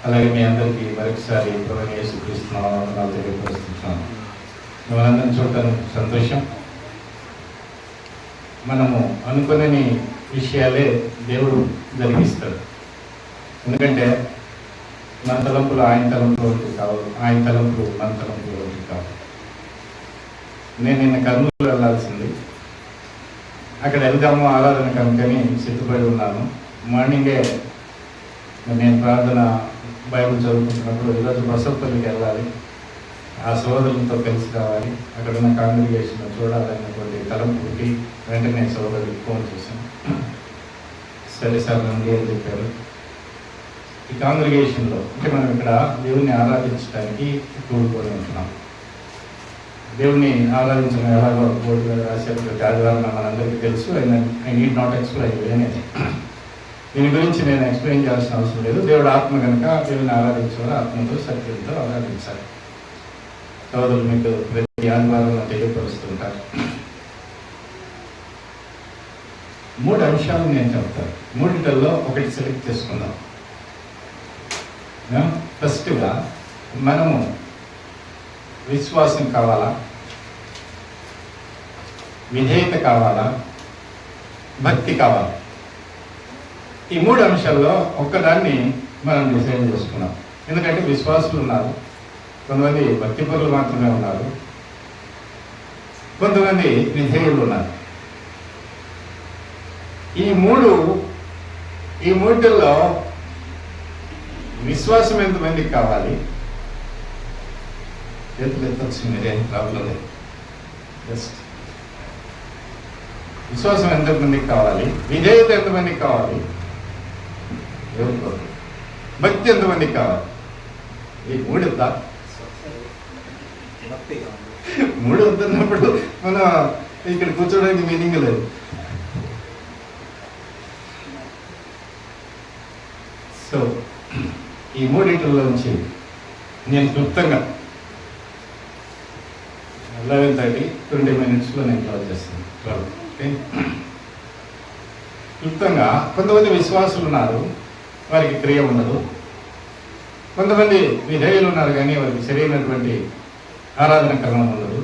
అలాగే మీ అందరికీ మరొకసారి ప్రభువైన యేసుక్రీస్తు నామమున తెలియపరుస్తున్నాను. మనందరం చూడటం సంతోషం. మనము అనుకునే విషయాలే దేవుడు జరిగిస్తాడు. ఎందుకంటే మన తలంపులు ఆయన తలంపులు ఒకటి కావు, ఆయన తలంపులు మన తలంపులు ఒకటి కావు. నేను నిన్న కర్నూలు వెళ్ళాల్సింది, అక్కడ వెళ్దాము ఆరాధన కనుకని సిద్ధపడి ఉన్నాను. మార్నింగే నేను ప్రార్థన బైబిల్ చదువుకుంటున్నప్పుడు ఈరోజు బసవపల్లికి వెళ్ళాలి, ఆ సోదరులతో కలిసి రావాలి, అక్కడ ఉన్న కాంగ్రిగేషన్ చూడాలన్నటువంటి తలంపుకి వెంటనే సోదరుడికి ఫోన్ చేశాను. సరే సార్ నన్ను అని చెప్పారు. ఈ కాంగ్రిగేషన్లో అంటే మనం ఇక్కడ దేవుణ్ణి ఆరాధించడానికి కూడుకొని ఉంటున్నాం. దేవుణ్ణి ఆరాధించడం ఎలాగో బోర్డు రాశారు, ప్రతి ఆదివారం మనందరికీ తెలుసు. ఐ నీడ్ నాట్ ఎక్స్ప్లెయిన్ అనేది. దీని గురించి నేను ఎక్స్ప్లెయిన్ చేయాల్సిన అవసరం లేదు. దేవుడు ఆత్మ కనుక దేవుని ఆరాధించాలి, ఆత్మతో సత్యంతో ఆరాధించాలి. సోదరులు మీకు ప్రతి ఆదివారం తెలియపరుస్తుంటారు. 3 అంశాలు నేను చెప్తాను. 3టిలో ఒకటి సెలెక్ట్ చేసుకుందాం. ఫస్ట్గా మనము విశ్వాసం కావాలా, విధేయత కావాలా, భక్తి కావాలా? ఈ 3 అంశాల్లో ఒక్కదాన్ని మనం డిసైడ్ చేసుకున్నాం. ఎందుకంటే విశ్వాసులు ఉన్నారు, కొంతమంది భక్తి పరులు మాత్రమే ఉన్నారు, కొంతమంది విధేయులు ఉన్నారు. ఈ మూడిలో విశ్వాసం ఎంతమందికి కావాలి? చేతులు ఎత్తచ్చు, మీరేం ప్రాబ్లం లేదు. జస్ట్ విశ్వాసం ఎంతమందికి కావాలి, విధేయత ఎంతమందికి కావాలి, భక్తి ఎంతమందికి కావాలి? ఈ 3 వద్దా? 3 వద్దన్నప్పుడు మనం ఇక్కడ కూర్చోడానికి మీనింగ్ లేదు. సో ఈ 3 నేను క్లుప్తంగా 11:30 20 minutesలో నేను క్లోజ్ చేస్తాను. ఓకే, క్లుప్తంగా కొంతమంది విశ్వాసులు ఉన్నారు, వారికి క్రియ ఉండదు. కొంతమంది విధేయులు ఉన్నారు కానీ వారికి సరైనటువంటి ఆరాధన క్రమం ఉండదు.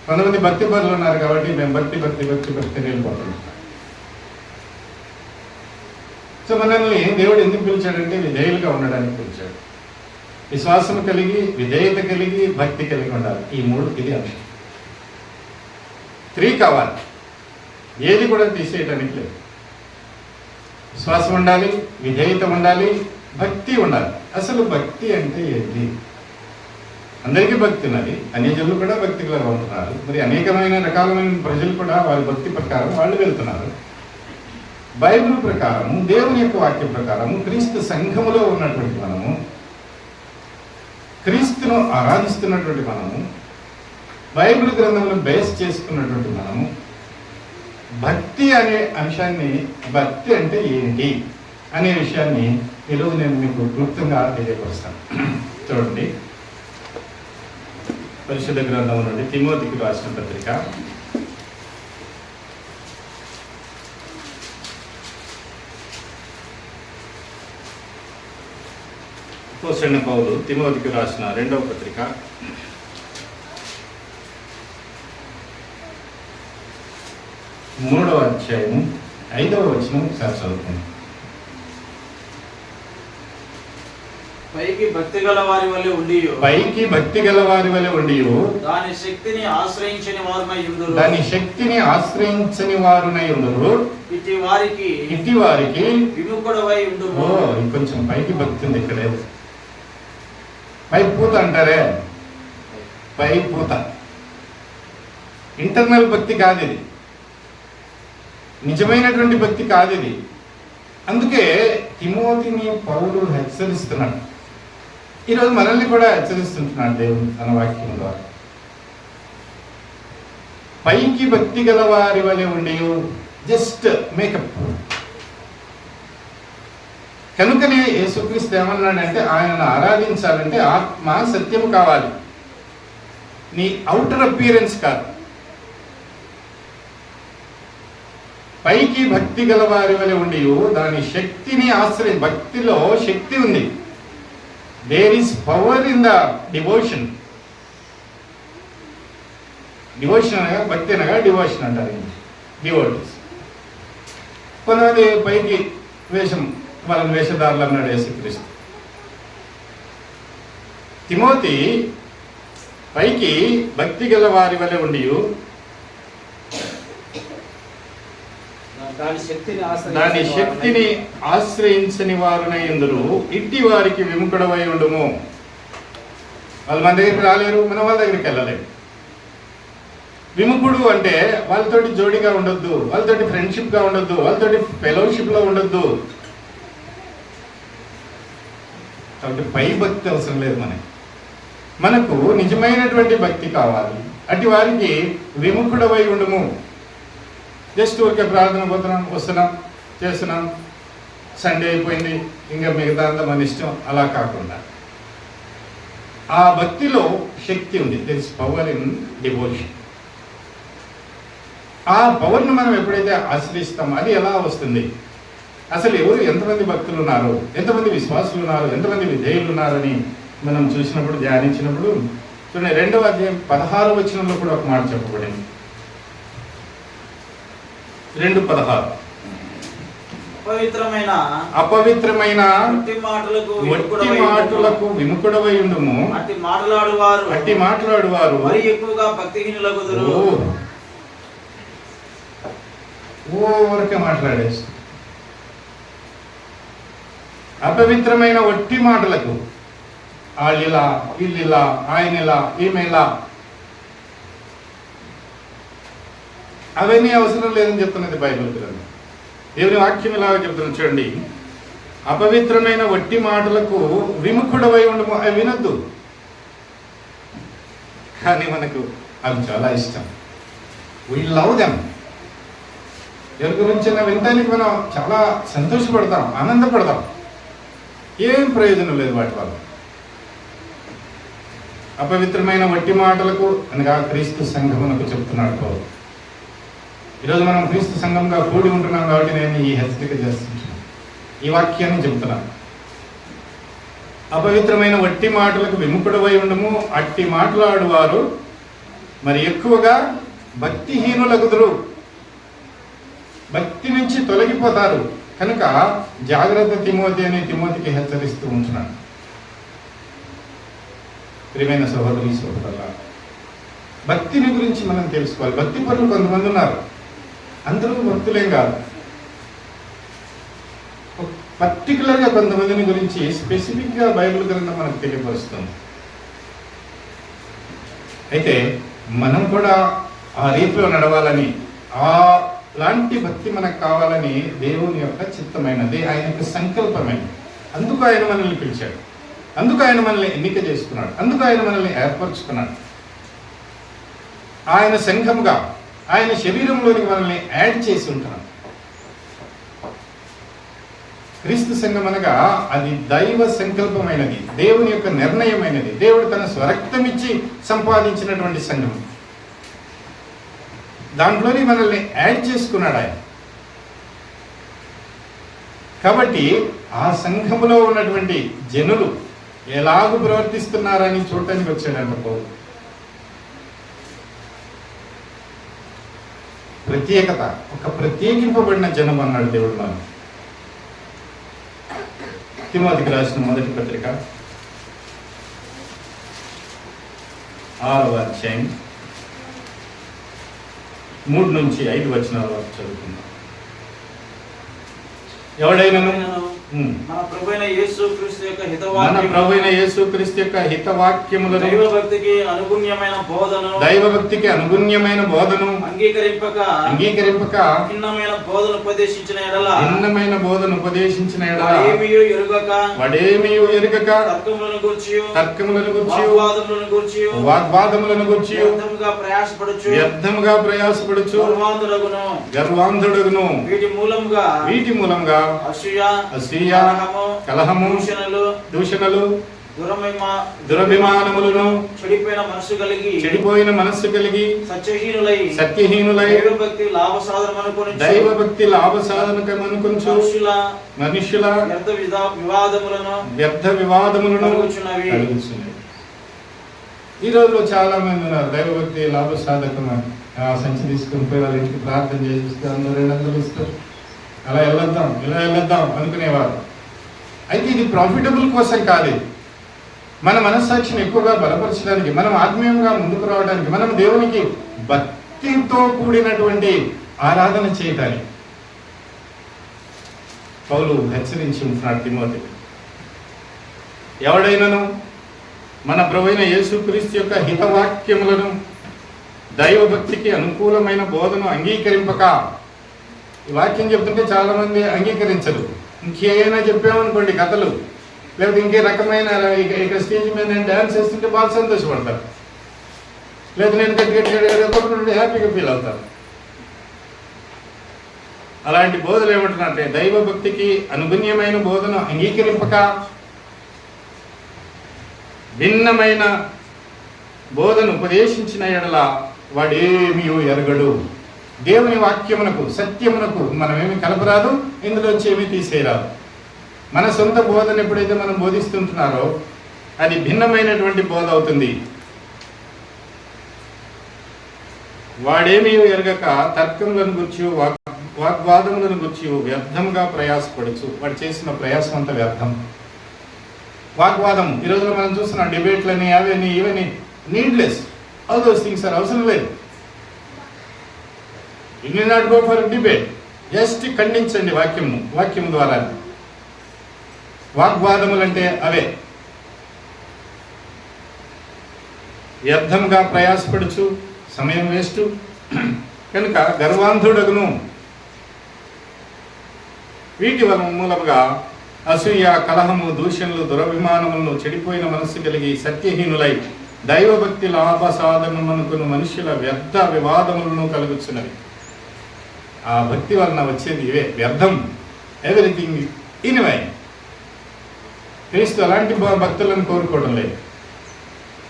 కొంతమంది భక్తి పరులు ఉన్నారు కాబట్టి మేము భక్తి వెళ్ళిపోతున్నాం. సో మనల్ని దేవుడు ఎందుకు పిలిచాడంటే విధేయులుగా ఉండడానికి పిలిచాడు. విశ్వాసం కలిగి, విధేయత కలిగి, భక్తి కలిగి ఉండాలి. ఈ 3 ఇది అంశం. 3 కావాలి, ఏది కూడా తీసేయటానికి లేదు. విశ్వాసం ఉండాలి, విధేయత ఉండాలి, భక్తి ఉండాలి. అసలు భక్తి అంటే ఏంటి? అందరికీ భక్తి ఉన్నది, అన్యజనులు కూడా భక్తిగా ఉంటున్నారు. మరి అనేకమైన రకాలమైన ప్రజలు కూడా వారి భక్తి ప్రకారం వాళ్ళు వెళ్తున్నారు. బైబిల్ ప్రకారము, దేవుని యొక్క వాక్యం ప్రకారము, క్రీస్తు సంఘములో ఉన్నటువంటి మనము, క్రీస్తును ఆరాధిస్తున్నటువంటి మనము, బైబిల్ గ్రంథంలో బేస్ చేసుకున్నటువంటి మనము, భక్తి అనే అంశాన్ని, భక్తి అంటే ఏంటి అనే విషయాన్ని ఈరోజు నేను మీకు క్లుప్తంగా తెలియపరుస్తాను. చూడండి, పరిశుద్ధ గ్రంథం నుండి తిమోతికి రాసిన పత్రిక 2వ పౌలు తిమోతికి రాసిన 2వ పత్రిక 3వ అధ్యాయం 5వ వచనం ఒకసారి చదువుకుందాం. పైకి భక్తి గల వారి వలె ఉండి దాని శక్తిని ఆశ్రయించని వారునై ఉండురు. ఇట్టి వారికి విముఖుడవై ఉండుము. కొంచెం పైకి భక్తి ఉంది ఇక్కడే. పై పూత అంటారే, పై పూత ఇంటర్నల్ భక్తి కాదు ఇది, నిజమైనటువంటి భక్తి కాదు ఇది. అందుకే తిమోతిని పౌలు హెచ్చరిస్తున్నాడు. ఈరోజు మనల్ని కూడా హెచ్చరిస్తుంటున్నాడు దేవుడు తన వాక్యం ద్వారా. పైకి భక్తి గల వారి వలె ఉండి జస్ట్ మేకప్. కనుకనే యేసుక్రీస్తు ఏమన్నాడంటే, ఆయనను ఆరాధించాలంటే ఆత్మ సత్యము కావాలి, నీ అవుటర్ అపియరెన్స్ కాదు. పైకి భక్తి గల వారి వలె ఉండి దాని శక్తిని భక్తిలో శక్తి ఉంది, there is power in the devotion. Devotion అనగా భక్తి అనగా డివోషన్ అంటారు. డివోటీస్. కొంతమంది పైకి వాళ్ళని వేషధారులు అన్నాడు యేసుక్రీస్తు. తిమోతి పైకి భక్తి గల వారి వలె ఉండి దాని శక్తిని ఆశ్రయించని వారునై ఉందురు, ఇట్టి వారికి విముఖుడవై ఉండుము. వాళ్ళు మన దగ్గరికి రాలేరు, మనం వాళ్ళ దగ్గరికి వెళ్ళలేము. విముఖుడు అంటే వాళ్ళతోటి జోడిగా ఉండొద్దు, వాళ్ళతోటి ఫ్రెండ్షిప్గా ఉండొద్దు, వాళ్ళతోటి ఫెలోషిప్లో ఉండొద్దు. కాబట్టి పై భక్తి అవసరం లేదు. మనకు నిజమైనటువంటి భక్తి కావాలి. అటు వారికి విముఖుడవై ఉండుము. జస్ట్ ఊరికే ప్రార్థన పోతున్నాం, వస్తున్నాం, చేస్తున్నాం, సండే అయిపోయింది, ఇంకా మిగతా అంతా మన ఇష్టం, అలా కాకుండా ఆ భక్తిలో శక్తి ఉంది. There is power in devotion. ఆ పవర్ను మనం ఎప్పుడైతే ఆశ్రయిస్తామో అది ఎలా వస్తుంది? అసలు ఎంతమంది భక్తులు ఉన్నారు, ఎంతమంది విశ్వాసులు ఉన్నారు, ఎంతమంది విధేయులు ఉన్నారని మనం చూసినప్పుడు, ధ్యానించినప్పుడు చూడండి 2వ అధ్యాయం 16వ వచనంలో కూడా ఒక మాట చెప్పబడింది. 2:16 అపవిత్రమైన వట్టి మాటలకు విముఖుడవై ఉండుము, అట్టి మాట్లాడువారు మరి ఎక్కువగా భక్తిహీనులగుదురు. ఊరికే మాట్లాడేసి అపవిత్రమైన వట్టి మాటలకు, వాళ్ళిలా వీళ్ళిలా ఆయనలా ఈమెలా, అవన్నీ అవసరం లేదని చెప్తున్నది బైబిల్ గ్రంథం. దేవుని వాక్యం ఇలాగా చెప్తున్నది చూడండి. అపవిత్రమైన వట్టి మాటలకు విముఖుడవై ఉండము. అవి వినొద్దు. కానీ మనకు అవి చాలా ఇష్టం. We love them. ఎవరి గురించి వినడానికి మనం చాలా సంతోషపడతాం, ఆనందపడతాం. ఏం ప్రయోజనం లేదు వాటి వల్ల. అపవిత్రమైన వట్టి మాటలకు అనగా క్రీస్తు సంఘమునకు చెప్తున్నాడు పౌలు. ఈరోజు మనం క్రీస్తు సంఘంగా కూడి ఉంటున్నాం కాబట్టి నేను ఈ హెచ్చరిక చేస్తున్నాను, ఈ వాక్యాన్ని చెబుతున్నాను. అపవిత్రమైన వట్టి మాటలకు విముఖుడవై ఉండము, అట్టి మాట్లాడువారు మరి ఎక్కువగా భక్తిహీనులగుదురు. భక్తి నుంచి తొలగిపోతారు. కనుక జాగ్రత్త తిమోతి అని తిమోతికి హెచ్చరిస్తూ ఉంటున్నాడు. ప్రియమైన సహోదరి సహోదరుల, భక్తిని గురించి మనం తెలుసుకోవాలి. భక్తి పరులు కొంతమంది ఉన్నారు, అందరూ భక్తులేం కాదు. పర్టికులర్గా కొంతమందిని గురించి స్పెసిఫిక్గా బైబిల్ గ్రంథం మనకు తెలియపరుస్తుంది. అయితే మనం కూడా ఆ రీతిలో నడవాలని, లాంటి భక్తి మనకు కావాలని దేవుని యొక్క చిత్తమైనది, ఆయన యొక్క సంకల్పమైనది. అందుకు ఆయన మనల్ని పిలిచాడు, అందుకు ఆయన మనల్ని ఎన్నిక చేసుకున్నాడు, అందుకు ఆయన మనల్ని ఏర్పరచుకున్నాడు. ఆయన సంఘముగా, ఆయన శరీరంలోనికి మనల్ని యాడ్ చేసి ఉంటున్నాడు. క్రీస్తు సంఘం అనగా అది దైవ సంకల్పమైనది, దేవుని యొక్క నిర్ణయమైనది, దేవుడు తన స్వరక్తమిచ్చి సంపాదించినటువంటి సంఘం. దాంట్లోని మనల్ని యాడ్ చేసుకున్నాడు ఆయన. కాబట్టి ఆ సంఘములో ఉన్నటువంటి జనులు ఎలాగూ ప్రవర్తిస్తున్నారని చూడటానికి వచ్చాడంట పౌలు. ప్రత్యేకత, ఒక ప్రత్యేకింపబడిన జనం అన్నాడు దేవుడు మనం. తిమోతికి రాసిన మొదటి పత్రిక 6వ అధ్యాయం 3 నుంచి 5 వచనాల వరకు చదువుకుందాం. ఎవడైనాను మన ప్రభువైన యేసుక్రీస్తు యొక్క హితవాక్యములను దైవభక్తికి అనుగుణ్యమైన బోధను అంగీకరింపక భిన్నమైన బోధను ఉపదేశించిన ఎడల వాడేమియు ఎరుగక తర్కములను గూర్చి వాగ్వాదములను గూర్చి వ్యర్థముగా ప్రయాసపడుచు గర్వాంధుడును వీటి మూలంగా అసూయ, కలహము, దూషణలు, దురభిమానములను చెడిపోయిన మనస్సు కలిగి సత్యహీనులై దైవభక్తి లాభసాధనకమనుకొనుచు మనుష్యుల వ్యర్థ వివాదములను కలుగుచున్నవి. ఈ రోజులో చాలా మంది ఉన్నారు దైవభక్తి లాభసాధకమని సంచి తీసుకుని పోయి వాళ్ళ ఇంటికి ప్రార్థన చేసిస్తే అందరూ 200 ఇస్తారు, అలా వెళ్ళొద్దాం ఇలా వెళ్ళొద్దాం అనుకునేవారు. అయితే ఇది ప్రాఫిటబుల్ కోసం కాదు, మన మనస్సాక్షిని ఎక్కువగా బలపరచడానికి, మనం ఆత్మీయంగా ముందుకు రావడానికి, మనం దేవునికి భక్తితో కూడినటువంటి ఆరాధన చేయటానికి పౌలు హెచ్చరించి ఉంటున్నాడు తిమోతికి. ఎవడైనాను మన ప్రభువైన యేసుక్రీస్తు యొక్క హితవాక్యములను దైవభక్తికి అనుకూలమైన బోధను అంగీకరింపక, ఈ వాక్యం చెప్తుంటే చాలా మంది అంగీకరించరు. ఇంకేమైనా చెప్పామనుకోండి కథలు, లేకపోతే ఇంకే రకమైన ఇక్కడ స్టేజ్ మీద నేను డ్యాన్స్ చేస్తుంటే బాగా సంతోషపడతారు, లేదా నేను గట్టి హ్యాపీగా ఫీల్ అవుతాను. అలాంటి బోధలు ఏమంటున్నారంటే దైవభక్తికి అనుగుణ్యమైన బోధను అంగీకరింపక భిన్నమైన బోధను ఉపదేశించిన ఎడల వాడేమీ ఎరగడు. దేవుని వాక్యమునకు సత్యమునకు మనమేమి కలపరాదు, ఇందులోంచి ఏమీ తీసేయరాదు. మన సొంత బోధన ఎప్పుడైతే మనం బోధిస్తుంటున్నారో అది భిన్నమైనటువంటి బోధ అవుతుంది. వాడేమీ ఎరగక తర్కములను గుర్చి వాగ్వాదములను గుర్చి వ్యర్థంగా ప్రయాసపడచ్చు. వాడు చేసిన ప్రయాసం అంతా వ్యర్థం. వాగ్వాదం ఈ రోజులో మనం చూస్తున్నాం, డిబేట్లని అవన్నీ ఇవన్నీ needless. All those things are అవసరం లేదు. You need not go for debate, just ఖండించండి వాక్యం ద్వారా. వాగ్వాదములంటే అవే. వ్యర్థంగా ప్రయాసపడుచు సమయం వేస్ట్. కనుక గర్వాంధుడగును. వీటి వల్ల మూలముగా అసూయ, కలహము, దూషణలు, దురభిమానములను, చెడిపోయిన మనస్సు కలిగి సత్యహీనులై దైవభక్తి లాభసాధనమనుకుని మనుష్యుల వ్యర్థ వివాదములను కలుగుచున్నవి. ఆ భక్తి వలన వచ్చేది ఇవే, వ్యర్థం. Everything in wine. క్రీస్తు అలాంటి భక్తులను కోరుకోవడం లేదు.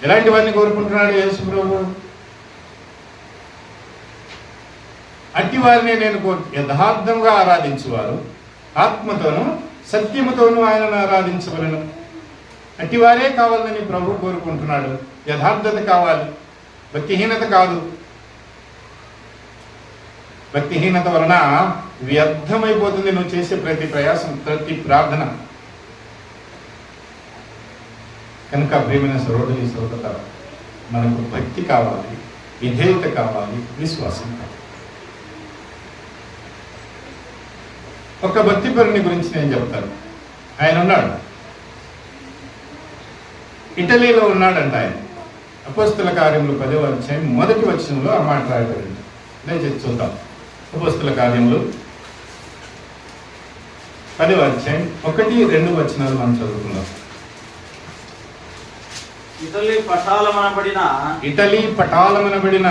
ఎలాంటి వారిని కోరుకుంటున్నాడు యేసు ప్రభు? అట్టి వారిని నేను యథార్థంగా ఆరాధించువారు ఆత్మతోనూ సత్యముతోనూ ఆయనను ఆరాధించవలను. అట్టివారే కావాలని ప్రభు కోరుకుంటున్నాడు. యథార్థత కావాలి, భక్తిహీనత కాదు. భక్తిహీనత వలన వ్యర్థమైపోతుంది నువ్వు చేసే ప్రతి ప్రయాసం, ప్రతి ప్రార్థన. కనుక ప్రియమైన సహోదరి సహోదరుల, మనకు భక్తి కావాలి, విధేయత కావాలి, విశ్వాసం కావాలి. ఒక భక్తిపరుని గురించి నేను చెప్తాను. ఆయన ఉన్నాడు, ఇటలీలో ఉన్నాడంట. ఆయన అపోస్తల కార్యములు 10వ అధ్యాయం 1వ వచనంలో ఆ మాట రాయబడింది. దయచేసి చూద్దాం. అపోస్తల కార్యములు 10వ అధ్యాయం 1, 2 వచనాలు మనం చదువుకుందాం. ఇటలీ పటాలమనబడిన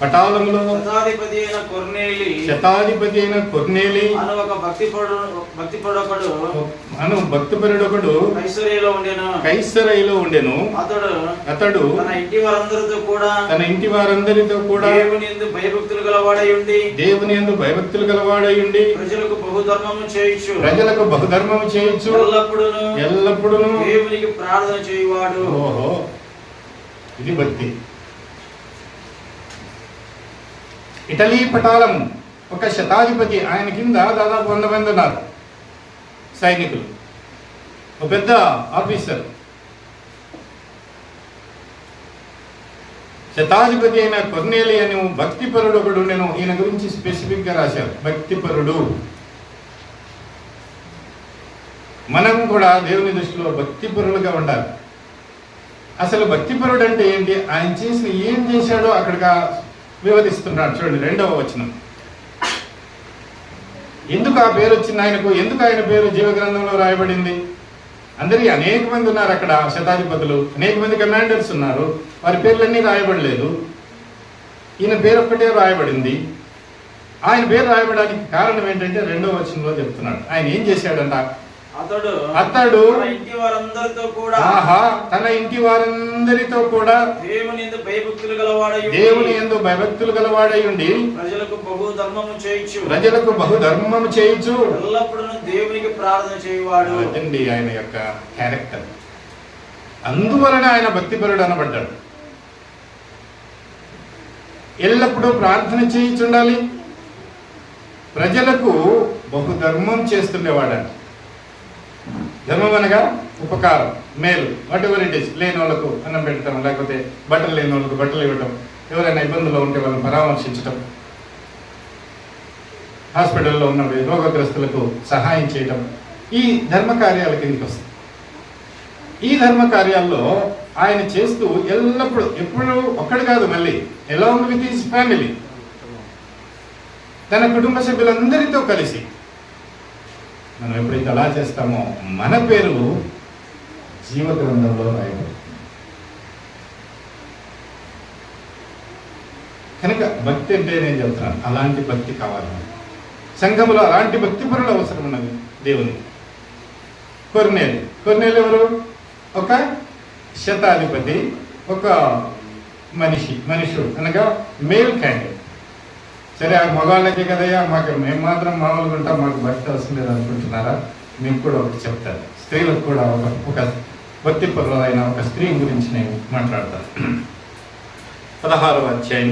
పటాలములో శతాధిపతి అయిన కొర్నేలి అను భక్తిపరుడొకడు కైసరయిలో ఉండెను. అతడు తన ఇంటి వారందరితో కూడా దేవుని యందు భయభక్తులు గలవాడై ఉండి ప్రజలకు బహుధర్మము చేయుచు ఎల్లప్పుడూ దేవునికి ప్రార్థన చేయువాడు. ఓహో, ఇది భక్తి. ఇటలీ పటాలము, ఒక శతాధిపతి, ఆయన కింద దాదాపు 100 మంది ఉన్నారు సైనికులు, ఒక పెద్ద ఆఫీసర్. శతాధిపతి అయిన కొర్నేలి అని భక్తిపరుడు ఒకడు. నేను ఈయన గురించి స్పెసిఫిక్ గా రాశాను, భక్తిపరుడు. మనం కూడా దేవుని దృష్టిలో భక్తిపరులుగా ఉండాలి. అసలు భక్తిపరుడు అంటే ఏంటి? ఆయన చేసిన ఏం చేశాడో అక్కడికి వివరిస్తున్నాడు. చూడండి 2వ వచనం. ఎందుకు ఆ పేరు వచ్చింది ఆయనకు? ఎందుకు ఆయన పేరు జీవగ్రంథంలో రాయబడింది? అందరికీ అనేక మంది ఉన్నారు అక్కడ, శతాధిపతులు, అనేక మంది కమాండర్స్ ఉన్నారు, వారి పేర్లన్నీ రాయబడలేదు. ఈయన పేరు ఒక్కటే రాయబడింది. ఆయన పేరు రాయబడడానికి కారణం ఏంటంటే 2వ వచనంలో చెప్తున్నాడు. ఆయన ఏం చేశాడంట? అతడు తన ఇంటి వారందరితో కూడా తన ఇంటి వారందరితో కూడా దేవుని యందు భయభక్తులు గలవాడై ఉండి ప్రజలకు బహుధర్మము చేయుచు ఎల్లప్పుడూ దేవునికి ప్రార్థన చేయువాడు. అదండి ఆయన యొక్క క్యారెక్టర్. అందువలన ఆయన భక్తిపరుడు అనబడ్డాడు. ఎల్లప్పుడూ ప్రార్థన చేయించుండాలి, ప్రజలకు బహుధర్మం చేస్తుండేవాడంట. ధర్మం అనగా ఉపకారం, మేలు, వాట్ ఎవర్ ఇట్ ఈస్. లేని వాళ్ళకు అన్నం పెట్టడం, లేకపోతే బట్టలు లేని వాళ్ళకు బట్టలు ఇవ్వటం, ఎవరైనా ఇబ్బందుల్లో ఉంటే వాళ్ళని పరామర్శించటం, హాస్పిటల్లో ఉన్న రోగగ్రస్తులకు సహాయం చేయటం, ఈ ధర్మ కార్యాల కిందకి వస్తుంది. ఈ ధర్మ కార్యాల్లో ఆయన చేస్తూ ఎల్లప్పుడూ, ఎప్పుడు ఒక్కడు కాదు, మళ్ళీ అలాంగ్ విత్ హిస్ ఫ్యామిలీ, తన కుటుంబ సభ్యులందరితో కలిసి. మనం ఎప్పుడైతే అలా చేస్తామో మన పేరు జీవ గ్రంథంలో రాయబడి. కనుక భక్తి అంటే నేను చెప్తున్నాను, అలాంటి భక్తి కావాలి. సంఘంలో అలాంటి భక్తి పరులు అవసరం ఉన్నది దేవుని. కొర్నేలు ఎవరు? ఒక శతాధిపతి, ఒక మనుషుడు అనగా మేల్ క్యాండిడేట్. సరే, ఆ మగవాళ్ళకే కదయ్యా, మేము మాత్రం మామూలుగా ఉంటాం, మాకు భక్తి అవసరం లేదు అనుకుంటున్నారా? మీకు కూడా ఒకటి చెప్తారు. స్త్రీలకు కూడా ఒక భక్తి పరులైన ఒక స్త్రీ గురించి నేను మాట్లాడతాను. 16వ అధ్యాయం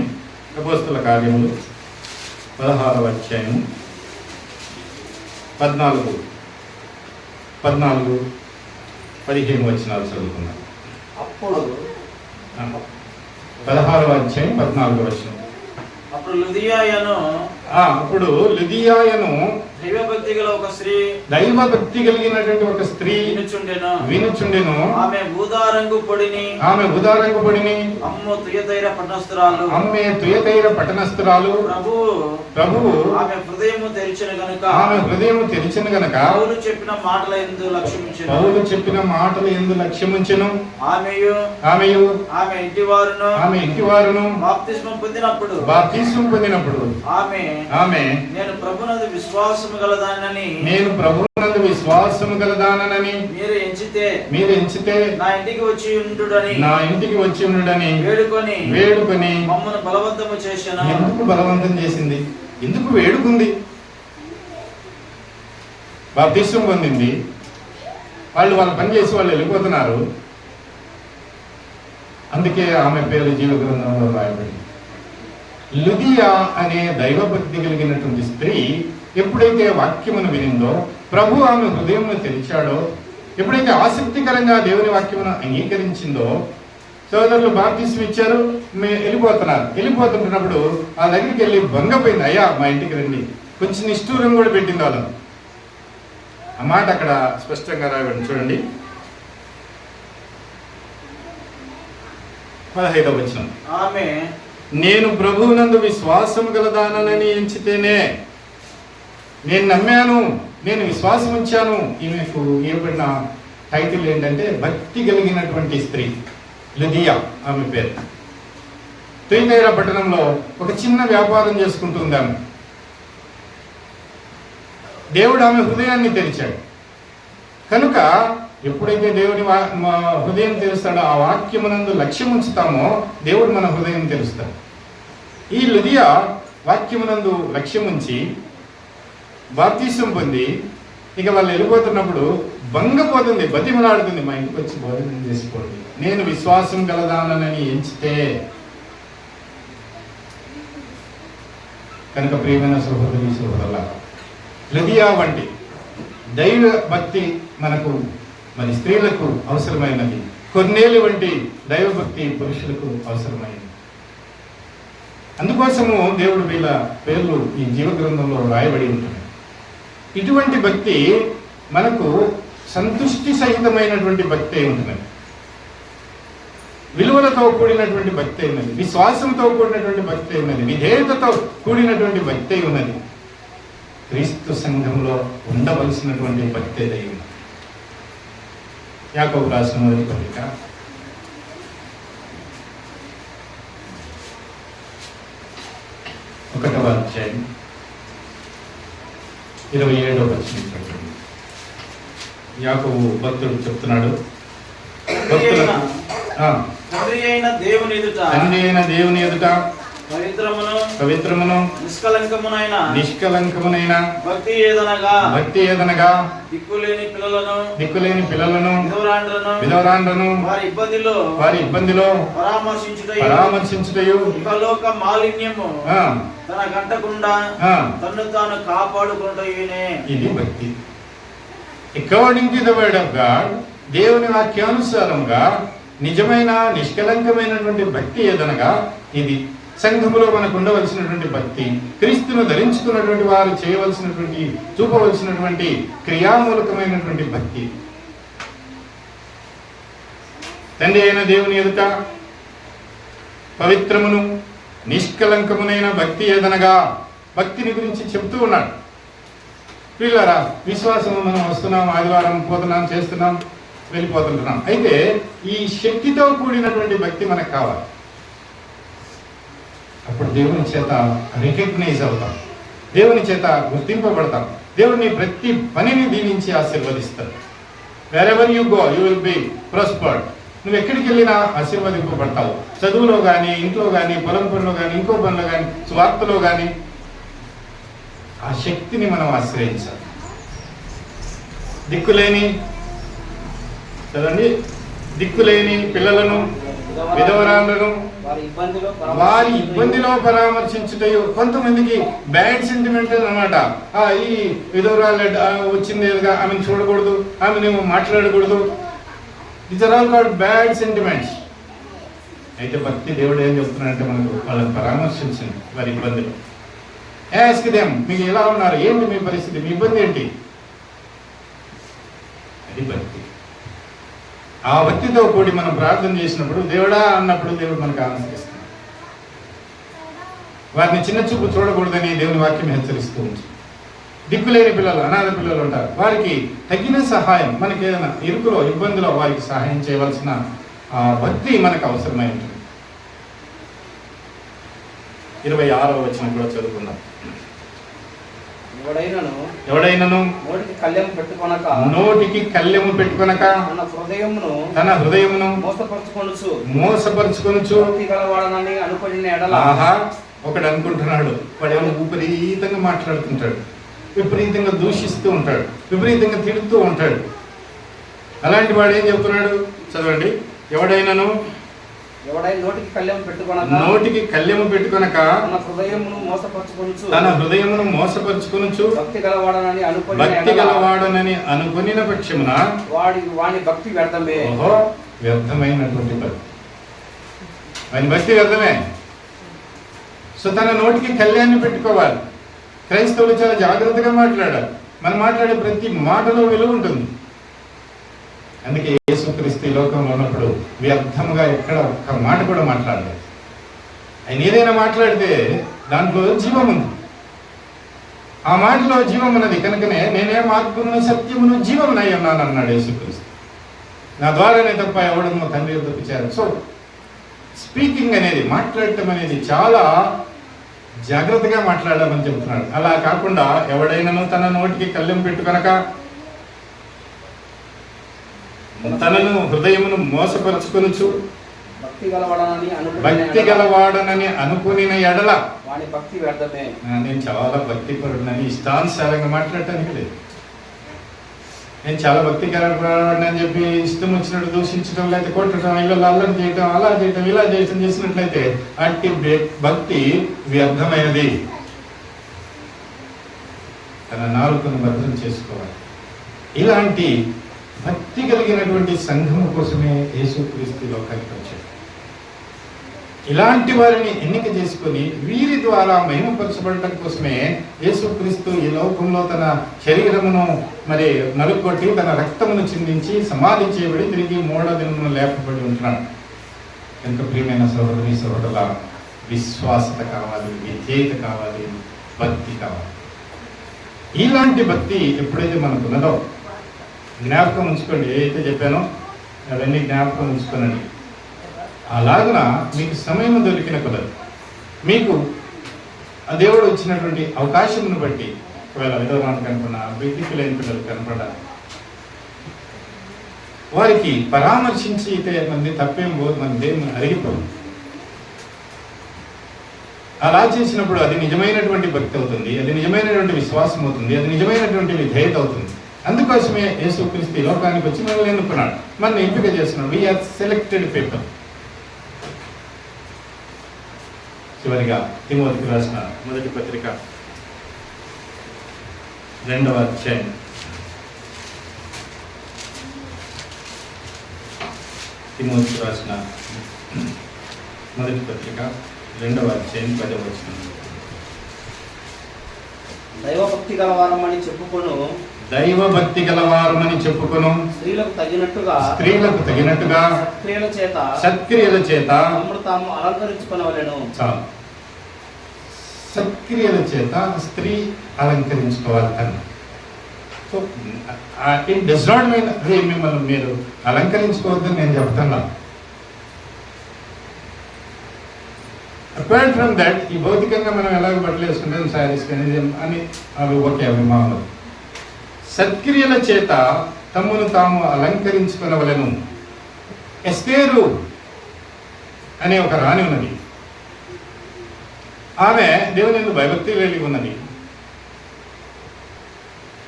అపోస్తల కార్యములు 16వ అధ్యాయం 14-15 వచనాలు చదువుకున్నాం. అప్పుడు 16వ అధ్యాయం 14వ వచనం. అప్పుడు లుదియాయను దైవభక్తి కలిగినటువంటి ఒక స్త్రీ వినుచుండెను. ఆమె ఊదారంగు పొడిని అమ్మే తుయతైర పట్టణస్థురాలు. ప్రభువు ఆమె హృదయము తెరిచిన గనుక పౌలు చెప్పిన మాటల యందు లక్ష్యముంచెను. ఆమెయు ఆమె ఇంటి వారును బాప్తిస్మం పొందినప్పుడు ఆమె నేను ప్రభునందు విశ్వాసము గలదానని మీరు ఎంచితే నా ఇంటికి వచ్చి ఉండుడని వేడుకొని మమ్మను బలవంతము చేశాను. ఎందుకు బలవంతం చేసింది? ఎందుకు వేడుకుంది? బాప్తిస్మం పొందింది, వాళ్ళ పని చేసి వాళ్ళు వెళ్ళిపోతున్నారు. అందుకే ఆమె పేరు జీవ గ్రంథంలో రాయబడింది. లుదియా అనే దైవభక్తి కలిగినటువంటి స్త్రీ ఎప్పుడైతే వాక్యమును వినిందో, ప్రభు ఆమె హృదయమును తెరిచాడో, ఎప్పుడైతే ఆసక్తికరంగా దేవుని వాక్యమును అంగీకరించిందో, సోదరులు బాప్తిస్మం ఇచ్చారు, వెళ్ళిపోతుంటున్నప్పుడు ఆ దగ్గరికి వెళ్ళి భంగపోయింది. అయ్యా మా ఇంటికి రండి, కొంచెం నిష్ఠూరం కూడా పెట్టింది వాళ్ళను. ఆ మాట అక్కడ స్పష్టంగా రాయబడి చూడండి. 15వ వచనం. ఆమె నేను ప్రభువునందు విశ్వాసము గలదానని ఎంచితేనే, నేను నమ్మాను, నేను విశ్వాసం ఉంచాను. ఈమెకు ఇవ్వబడిన టైటిల్ ఏంటంటే భక్తి కలిగినటువంటి స్త్రీ. లుదియా ఆమె పేరు. తుయతైర పట్టణంలో ఒక చిన్న వ్యాపారం చేసుకుంటుంది ఆమె. దేవుడు ఆమె హృదయాన్ని తెరిచాడు కనుక ఎప్పుడైతే దేవుని హృదయం తెరుస్తాడో, ఆ వాక్యమునందు లక్ష్యం ఉంచుతామో దేవుడు మన హృదయం తెరుస్తాడు. ఈ లుదియా వాక్యమునందు లక్ష్యం ఉంచి బాప్తిస్మం పొంది ఇక వాళ్ళు వెళ్ళిపోతున్నప్పుడు భంగపోతుంది, బతిమలాడుతుంది, మా ఇంటికి వచ్చి భోజనం చేసుకోండి, నేను విశ్వాసం గలదానని ఎంచితే. కనుక ప్రియమైన సహోదరుల, లుదియా వంటి దైవ భక్తి మనకు మరి స్త్రీలకు అవసరమైనది. కొర్నేలు వంటి దైవభక్తి పురుషులకు అవసరమైనది. అందుకోసము దేవుడు వీళ్ళ పేర్లు ఈ జీవ గ్రంథంలో రాయబడి ఉంటుంది. ఇటువంటి భక్తి మనకు సంతుష్టి సహితమైనటువంటి భక్తి ఉంటుంది, విలువలతో కూడినటువంటి భక్తి ఉన్నది, విశ్వాసంతో కూడినటువంటి భక్తి ఉన్నది, విధేయతతో కూడినటువంటి భక్తి ఉన్నది. క్రీస్తు సంఘంలో ఉండవలసినటువంటి భక్తి దైవం. యాకోబు రాసిన మొదటి పత్రిక 1వ అధ్యాయం 27వ వచనం. యాకోబు భక్తుడు చెప్తున్నాడు. తండ్రి అయిన దేవుని ఎదుట పవిత్రమును నిష్కలంకమునైన భక్తి ఏదనగా దిక్కులేని పిల్లలను విధవరాండ్రను వారి ఇబ్బందిలో పరామర్శించుటయు ఇహలోక మాలిన్యము తన గంటకుండా తన్ను తాను కాపాడుకుంటూనే. ఇది భక్తి. According to the word of God, దేవుని వాక్యానుసారంగా నిజమైన నిష్కలంకమైనటువంటి భక్తి ఏదనగా ఇది. సంఘములో మనకు ఉండవలసినటువంటి భక్తి, క్రీస్తును ధరించుకున్నటువంటి వారు చేయవలసినటువంటి చూపవలసినటువంటి క్రియామూలకమైనటువంటి భక్తి. తండ్రి అయిన దేవుని ఎదుట పవిత్రమును నిష్కలంకమునైన భక్తి ఏదనగా, భక్తిని గురించి చెప్తూ ఉన్నాడు. పిల్లరా, విశ్వాసము మనం వస్తున్నాం, ఆదివారం పోతున్నాం, చేస్తున్నాం, వెళ్ళిపోతుంటున్నాం. అయితే ఈ శక్తితో కూడినటువంటి భక్తి మనకు కావాలి. అప్పుడు దేవుని చేత రికగ్నైజ్ అవుతాం, దేవుని చేత గుర్తింపబడతాం, దేవుని ప్రతి పనిని దీవించి ఆశీర్వదిస్తాడు. Wherever you go you will be prospered. నువ్వు ఎక్కడికి వెళ్ళినా ఆశీర్వదింపబడతావు. చదువులో కానీ, ఇంట్లో కానీ, పొలం పనిలో కానీ, ఇంకో పనిలో కానీ, స్వార్థలో కానీ. ఆ శక్తిని మనం ఆశ్రయించాలి. దిక్కులేని పిల్లలను విధవరాలను వారి ఇబ్బందిలో పరామర్శించుటయు. కొంతమందికి బ్యాడ్ సెంటిమెంట్ అనమాట. ఈ విధవరాలు వచ్చింది ఎదుగా, ఆమెను చూడకూడదు, ఆమెను మాట్లాడకూడదు. These are all called bad sentiments. అయితే భక్తి దేవుడు ఏం చెప్తున్నాడంటే మనకు వాళ్ళని పరామర్శించండి వారి ఇబ్బందులు. ఆస్క్ దెమ్, మీకు ఎలా ఉన్నారు, ఏంటి మీ పరిస్థితి, మీ ఇబ్బంది ఏంటి. అది భక్తి. ఆ భక్తితో కూడి మనం ప్రార్థన చేసినప్పుడు, దేవుడా అన్నప్పుడు దేవుడు మనకు ఆనందిస్తాడు. వారిని చిన్న చూపు చూడకూడదని దేవుని వాక్యం హెచ్చరిస్తూ ఉంటుంది. దిక్కులేని పిల్లలు, అనాథ పిల్లలు ఉంటారు, వారికి తగిన సహాయం, మనకి ఏదైనా ఇరుకులో ఇబ్బందిలో వారికి సహాయం చేయవలసిన భక్తి మనకు అవసరమై ఉంటుంది. 26వ వచనం కూడా చదువుకుందాం. ఎవడైనను నోటికి కళ్ళెము పెట్టుకొనక తన హృదయమును మోసపరుచుకొనుచు. ఆహా, ఒకడు అనుకుంటున్నాడు, వాడేమో విపరీతంగా మాట్లాడుతుంటాడు, విపరీతంగా దూషిస్తూ ఉంటాడు, విపరీతంగా తిడుతూ ఉంటాడు. అలాంటి వాడు ఏం చెప్తున్నాడు చదవండి. ఎవడైనను నోటికి కళ్ళెము పెట్టుకొనక తన హృదయమును మోసపరుచుకొనుచు భక్తి గలవాడనని అనుకొనిన పక్షమున వాని భక్తి వ్యర్థమే. ఓహో, వ్యర్థమైనటువంటి భక్తి. వాని భక్తి వ్యర్థమే. సో తన నోటికి కళ్యాణ్ణి పెట్టుకోవాలి. క్రైస్తవులు చాలా జాగ్రత్తగా మాట్లాడాలి. మనం మాట్లాడే ప్రతి మాటలో విలువ ఉంటుంది. అందుకే యేసుక్రీస్తు ఈ లోకంలో ఉన్నప్పుడు వ్యర్థముగా ఎక్కడ ఒక్క మాట కూడా మాట్లాడలేదు. ఆయన ఏదైనా మాట్లాడితే దాంట్లో జీవం ఉంది. ఆ మాటలో జీవం ఉన్నది కనుకనే నేనే మార్గమును సత్యమును జీవమునై ఉన్నాను అన్నాడు యేసుక్రీస్తు. నా ద్వారానే తప్ప ఎవడను తండ్రి యొద్దకు చేరడు. సో స్పీకింగ్ అనేది, మాట్లాడటం అనేది చాలా జాగ్రత్తగా మాట్లాడామని చెబుతున్నాడు. అలా కాకుండా ఎవడైనాను తన నోటికి కళ్ళెం పెట్టుకొనక తనను హృదయమును మోసపరుచుకొనుచు భక్తి గలవాడనని అనుకునిన ఎడల నేను చాలా భక్తి పరుడనని ఇష్టానుసారంగా మాట్లాడటానికి లేదు. నేను చాలా భక్తి గలవాడని అని చెప్పి ఇష్టం వచ్చినట్టు దూషించడం, లేకపోతే కొట్టడం, ఇళ్ళలో అల్లరి చేయటం, అలా చేయటం, ఇలా చేయటం చేసినట్లయితే అట్టి భక్తి వ్యర్థమైనది. తన నాలుకను భద్రం చేసుకోవాలి. ఇలాంటి భక్తి కలిగినటువంటి సంఘము కోసమే యేసుక్రీస్తు లోకానికి వచ్చాడు. ఇలాంటి వారిని ఎన్నిక చేసుకొని వీరి ద్వారా మహిమపరచబడటం కోసమే యేసుక్రీస్తు ఈ లోకంలో తన శరీరమును మరి నలుగొట్టి తన రక్తమును చిందించి సమాధి చేయబడి తిరిగి 3వ దినమున లేపబడి ఉంటున్నాడు. ఎంత ప్రియమైన సహోదరి సహోదరుల, విశ్వాసత కావాలి, విధేయత కావాలి, భక్తి కావాలి. ఇలాంటి భక్తి ఎప్పుడైతే మనకు ఉన్నదో జ్ఞాపకం ఉంచుకోండి. ఏదైతే చెప్పానో అవన్నీ జ్ఞాపకం ఉంచుకోనండి. అలాగున మీకు సమయం దొరికిన కుదరదు, మీకు ఆ దేవుడు ఇచ్చినటువంటి అవకాశమును బట్టి, ఒకవేళ విధవరాలు కనపడినా, దిక్కు లేని పిల్లలు కనపడా, వారికి పరామర్శించితే మంది తప్పేం పోదు, మన దేవుని అరిగిపోదు. అలా చేసినప్పుడు అది నిజమైనటువంటి భక్తి అవుతుంది, అది నిజమైనటువంటి విశ్వాసం అవుతుంది, అది నిజమైనటువంటి విధేయత అవుతుంది. అందుకోసమే యేసుక్రీస్తు ఈ లోకానికి వచ్చి మనల్ని ఎన్నుకున్నాడు, మనల్ని ఎంపిక చేస్తున్నాడు. We are selected people. చివరిగా తిమోతికి రాసిన మొదటి పత్రిక 2వ అధ్యాయం తిమోతికి రాసిన మొదటి పత్రిక 2వ అధ్యాయం 10వ వచనం. దైవభక్తి గలవారమని చెప్పుకొను, దైవభక్తి గలవారమని చెప్పుకొను, స్త్రీలకు తగినట్టుగా సత్క్రియల చేత తమను తాము అలంకరించుకొనవలెను. చాలు, సత్క్రియల చేత స్త్రీ అలంకరించుకోవాలి అని. So it does not mean మిమ్మల్ని మీరు అలంకరించుకోవద్దని నేను చెప్తున్నా. అపార్ట్ ఫ్రమ్ దట్, ఈ భౌతికంగా మనం ఎలాగ బట్టలు వేసుకుంటాం, శారీస్ కానీ అని అవి ఓకే, అవి మామూలు. సత్క్రియల చేత తమ్మును తాము అలంకరించుకునవలెను. ఎస్తేరు అనే ఒక రాణి ఉన్నది. ఆమె దేవుని యందు భయభక్తి కలిగి ఉన్నది.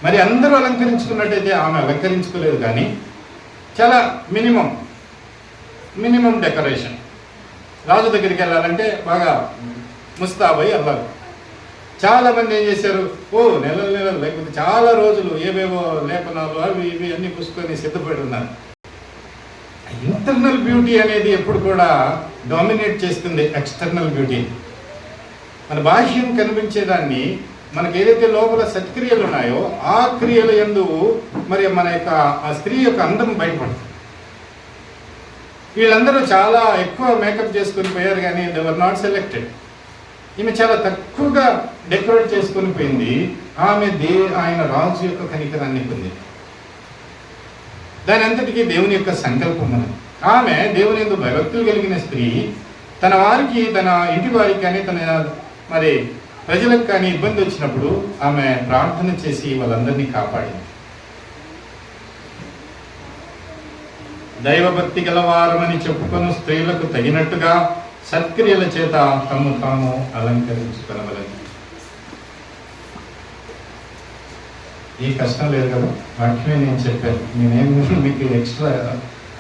మరి అందరూ అలంకరించుకున్నట్టయితే ఆమె అలంకరించుకోలేదు, కానీ చాలా మినిమం డెకరేషన్. రాజు దగ్గరికి వెళ్ళాలంటే బాగా ముస్తాబై వెళ్ళాలి. చాలా మంది ఏం చేశారు, నెలలు లేకపోతే చాలా రోజులు ఏవేవో లేపనాలు అవి ఇవి అన్ని పుసుకొని సిద్ధపడి ఉన్నారు. ఇంటర్నల్ బ్యూటీ అనేది ఎప్పుడు కూడా డామినేట్ చేస్తుంది ఎక్స్టర్నల్ బ్యూటీ. మన బాహ్యం కనిపించేదాన్ని, మనకి ఏదైతే లోపల సత్క్రియలు ఉన్నాయో ఆ క్రియల యందు మరి మన యొక్క ఆ స్త్రీ యొక్క అందం బయటపడుతుంది. వీళ్ళందరూ చాలా ఎక్కువ మేకప్ చేసుకుని పోయారు, కానీ దే వర్ నాట్ సెలెక్టెడ్. ఈమె చాలా తక్కువగా డెకరేట్ చేసుకుని పోయింది. ఆమె ఆయన రాజు యొక్క కనికరాన్ని పొంది. దాని అంతటికీ దేవుని యొక్క సంకల్పం ఉన్నది. ఆమె దేవుని యందు భయభక్తులు కలిగిన స్త్రీ. తన వారికి, తన ఇంటి వారికి కానీ, తన మరి ప్రజలకు కానీ ఇబ్బంది వచ్చినప్పుడు ఆమె ప్రార్థన చేసి వాళ్ళందరినీ కాపాడింది. దైవభక్తి గలవారమని చెప్పుకొని స్త్రీలకు తగినట్టుగా సత్క్రియల చేత తమ తాము అలంకరించుకొనవలెను. ఈ కష్టం లేదు కదా, వాక్యమే నేను చెప్పాను. నేనేం మీకు ఎక్స్ట్రా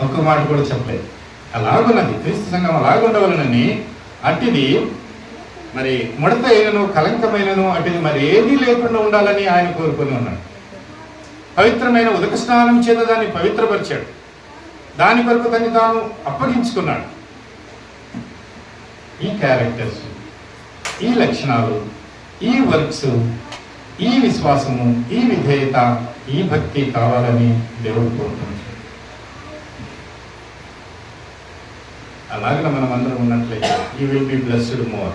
ఒక్క మాట కూడా చెప్పలేదు. అలాగున్నది క్రీస్తు సంఘం, అలాగుండవలనని. అట్టిది మరి ముడత అయినను కలంకమైనను అటుది మరి ఏదీ లేకుండా ఉండాలని ఆయన కోరుకొని ఉన్నాడు. పవిత్రమైన ఉదక స్నానం చేత దాన్ని పవిత్రపరిచాడు. దాని కొరకు తను తాను అప్పగించుకున్నాడు. ఈ క్యారెక్టర్స్, ఈ లక్షణాలు, ఈ వర్క్స్, ఈ విశ్వాసము, ఈ విధేయత, ఈ భక్తి కావాలని దేవుడు కోరుకుంటున్నాడు. అలాగే మనం అందరం ఉన్నట్లయితే you will be blessed more.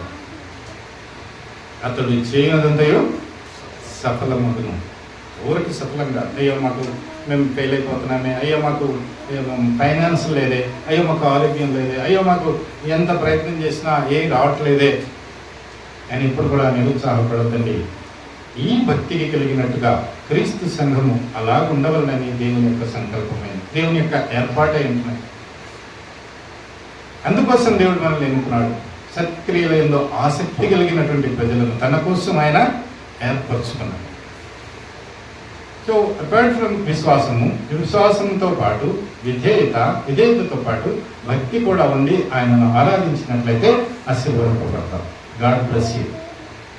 అతడు చేయనదంతయో సఫలమగును. ఊరికి సఫలంగా, అయ్యో మాకు మేము ఫెయిల్ అయిపోతున్నామే, అయ్యో మాకు ఫైనాన్స్ లేదే, అయ్యో మాకు ఆరోగ్యం లేదే, అయ్యో మాకు ఎంత ప్రయత్నం చేసినా ఏం రావట్లేదే అని ఇప్పుడు కూడా నిరుత్సాహపడద్దండి. ఈ భక్తికి కలిగినట్టుగా క్రీస్తు సంఘము అలా ఉండవలనని దేవుని యొక్క సంకల్పమైంది, దేవుని యొక్క ఏర్పాటై ఉంటున్నాయి. అందుకోసం దేవుడు మనల్ని ఎన్నుకున్నాడు. సత్క్రియల యందు ఆసక్తి కలిగినటువంటి ప్రజలను తన కోసం ఆయన ఏర్పరచుకున్నాడు. సో అపార్ట్ ఫ్రమ్ విశ్వాసంతో పాటు విధేయతతో పాటు భక్తి కూడా ఉండి ఆయనను ఆరాధించినట్లయితే ఆశీర్వదింపబడతాం. God bless you.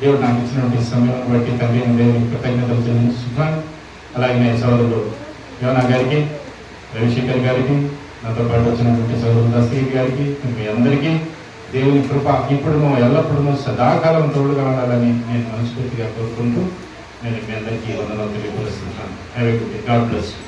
దేవుడు నాకు ఇచ్చినటువంటి సమయం బట్టి తండ్రి దేవుని కృతజ్ఞతలు చెల్లించుకుంటున్నాను. అలాగే సోదరుడు యోనా గారికి, రవిశంకర్ గారికి, నాతో పాటు వచ్చినటువంటి సోదరుడు దస్తగిరి గారికి, మీ అందరికీ దేవుని కృప ఇప్పుడును ఎల్లప్పుడూ సదాకాలం తోడుగా ఉండాలని నేను మనస్ఫూర్తిగా కోరుకుంటూ నేను మీ అందరికీ వందనాలు తెలియపరుస్తున్నాను. Have a good day. God bless you.